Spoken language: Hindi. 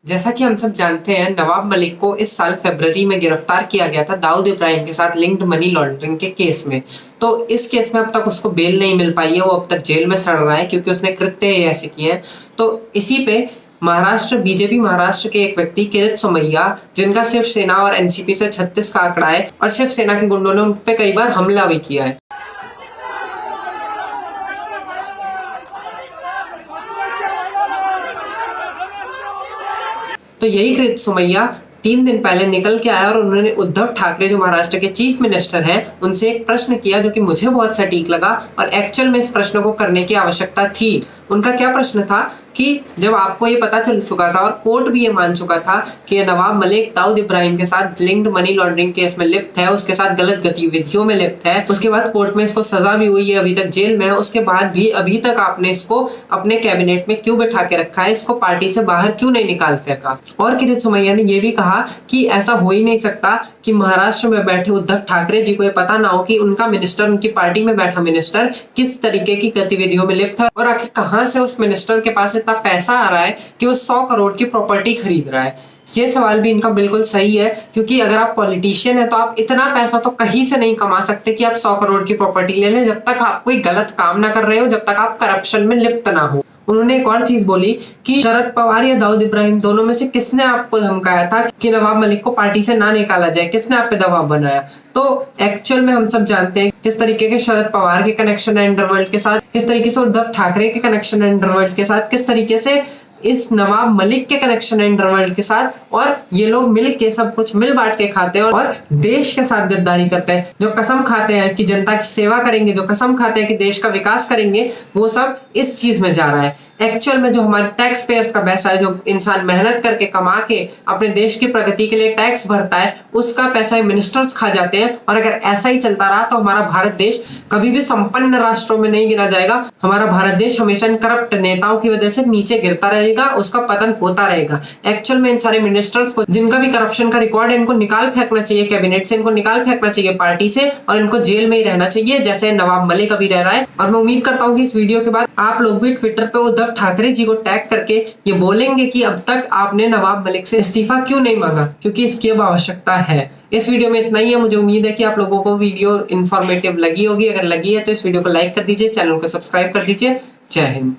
जैसा कि हम सब जानते हैं, नवाब मलिक को इस साल फरवरी में गिरफ्तार किया गया था दाऊद इब्राहिम के साथ लिंक्ड मनी लॉन्ड्रिंग के केस में। तो इस केस में अब तक उसको बेल नहीं मिल पाई है, वो अब तक जेल में सड़ रहा है क्योंकि उसने कृत्य ऐसे किए हैं। तो इसी पे बीजेपी महाराष्ट्र के एक व्यक्ति किरीट सोमैया, जिनका शिवसेना और एनसीपी से 36 का आंकड़ा है और शिवसेना के गुंडों ने उन पे कई बार हमला भी किया है। तो यही किरीट सोमैया 3 दिन पहले निकल के आया और उन्होंने उद्धव ठाकरे, जो महाराष्ट्र के चीफ मिनिस्टर हैं, उनसे एक प्रश्न किया जो कि मुझे बहुत सटीक लगा और एक्चुअल में इस प्रश्न को करने की आवश्यकता थी। उनका क्या प्रश्न था कि जब आपको ये पता चल चुका था और कोर्ट भी ये मान चुका था कि नवाब मलिक दाऊद इब्राहिम के साथ लिंक्ड मनी लॉन्ड्रिंग केस में लिप्त है, उसके साथ गलत गतिविधियों में लिप्त है, उसके बाद कोर्ट में इसको सजा भी हुई है, अभी तक जेल में है, उसके बाद भी अभी तक आपने इसको अपने कैबिनेट में क्यों बैठा के रखा है, इसको पार्टी से बाहर क्यों नहीं निकाल फेंका। और किरीट सोमैया ने यह भी कहा कि ऐसा हो ही नहीं सकता कि महाराष्ट्र में बैठे उद्धव ठाकरे जी को यह पता ना हो कि उनका मिनिस्टर, उनकी पार्टी में बैठा मिनिस्टर किस तरीके की गतिविधियों में लिप्त है और आखिर कहां से उस मिनिस्टर के पास इतना पैसा आ रहा है कि वो 100 करोड़ की प्रॉपर्टी खरीद रहा है। ये सवाल भी इनका बिल्कुल सही है, क्योंकि अगर आप पॉलिटिशियन है तो आप इतना पैसा तो कहीं से नहीं कमा सकते कि आप 100 करोड़ की प्रॉपर्टी ले लें, जब तक आप कोई गलत काम ना कर रहे हो, जब तक आप करप्शन में लिप्त ना हो। उन्होंने एक और चीज बोली कि शरद पवार या दाऊद इब्राहिम दोनों में से किसने आपको धमकाया था कि नवाब मलिक को पार्टी से ना निकाला जाए, किसने आप पे दबाव बनाया। तो एक्चुअल में हम सब जानते हैं किस तरीके के शरद पवार के कनेक्शन है अंडरवर्ल्ड के साथ, किस तरीके से उद्धव ठाकरे के कनेक्शन है अंडरवर्ल्ड के साथ, किस तरीके से इस नवाब मलिक के कनेक्शन है अंडरवर्ल्ड के साथ, और ये लोग मिल के सब कुछ मिल बांट के खाते हैं और देश के साथ गद्दारी करते हैं। जो कसम खाते हैं कि जनता की सेवा करेंगे, जो कसम खाते हैं कि देश का विकास करेंगे, वो सब इस चीज में जा रहा है। एक्चुअल में जो हमारे टैक्स पेयर्स का पैसा है, जो इंसान मेहनत करके कमा के अपने देश की प्रगति के लिए टैक्स भरता है, उसका पैसा मिनिस्टर्स खा जाते हैं। और अगर ऐसा ही चलता रहा तो हमारा भारत देश कभी भी संपन्न राष्ट्रों में नहीं गिना जाएगा। हमारा भारत देश हमेशा इन करप्ट नेताओं की वजह से नीचे गिरता रहेगा, उसका पतन होता रहेगा। एक्चुअल में इन सारे मिनिस्टर्स को, जिनका भी करप्शन का रिकॉर्ड है, इनको निकाल फेंकना चाहिए कैबिनेट से, इनको निकाल फेंकना चाहिए पार्टी से और इनको जेल में ही रहना चाहिए, जैसे नवाब मलिक अभी रह रहा है। और मैं उम्मीद करता हूँ कि इस वीडियो के बाद आप लोग भी ट्विटर पे उद्धव ठाकरे जी को टैग करके ये बोलेंगे कि अब तक आपने नवाब मलिक से इस्तीफा क्यों नहीं मांगा, क्योंकि इसकी अब आवश्यकता है। इस वीडियो में इतना ही है। मुझे उम्मीद है कि आप लोगों को वीडियो इन्फॉर्मेटिव लगी होगी। अगर लगी है तो इस वीडियो को लाइक कर दीजिए, चैनल को सब्सक्राइब कर दीजिए। जय हिंद।